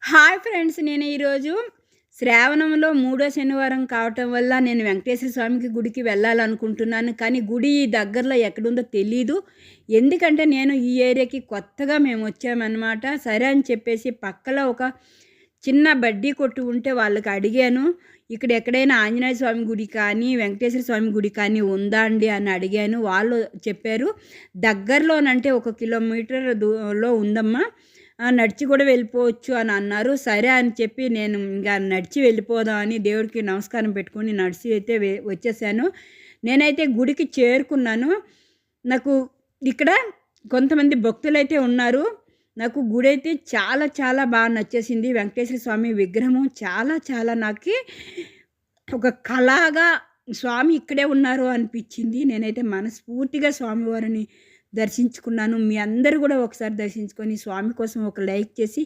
Hi friends, నేను ఈరోజు శ్రావణంలో మూడో శనివారం కావటం వల్ల నేను వెంకటేశ్వర స్వామికి గుడికి వెళ్ళాలనుకుంటున్నాను. కానీ గుడి దగ్గరలో ఎక్కడుందో తెలీదు. ఎందుకంటే నేను ఈ ఏరియాకి కొత్తగా మేము వచ్చామన్నమాట. సరే అని చెప్పేసి పక్కలో ఒక చిన్న బడ్డీ కొట్టు ఉంటే వాళ్ళకి అడిగాను. ఇక్కడ ఎక్కడైనా ఆంజనేయ స్వామి గుడి కానీ వెంకటేశ్వర స్వామి గుడి కానీ ఉందా అండి అని అడిగాను. వాళ్ళు చెప్పారు దగ్గరలోనంటే 1 కిలోమీటర్ లో ఉందమ్మా, నడిచి కూడా వెళ్ళిపోవచ్చు అని అన్నారు. సరే అని చెప్పి నేను ఇంకా నడిచి వెళ్ళిపోదామని దేవుడికి నమస్కారం పెట్టుకొని నడిచి అయితే వచ్చేసాను. నేనైతే గుడికి చేరుకున్నాను. నాకు ఇక్కడ కొంతమంది భక్తులైతే ఉన్నారు. నాకు గుడి అయితే చాలా చాలా బాగా నచ్చేసింది. వెంకటేశ్వర స్వామి విగ్రహం చాలా చాలా నాకు ఒక కళగా స్వామి ఇక్కడే ఉన్నారు అనిపించింది. నేనైతే మనస్ఫూర్తిగా స్వామివారిని దర్శించుకున్నాను. మీ అందరూ కూడా ఒకసారి దర్శించుకొని స్వామి కోసం ఒక లైక్ చేసి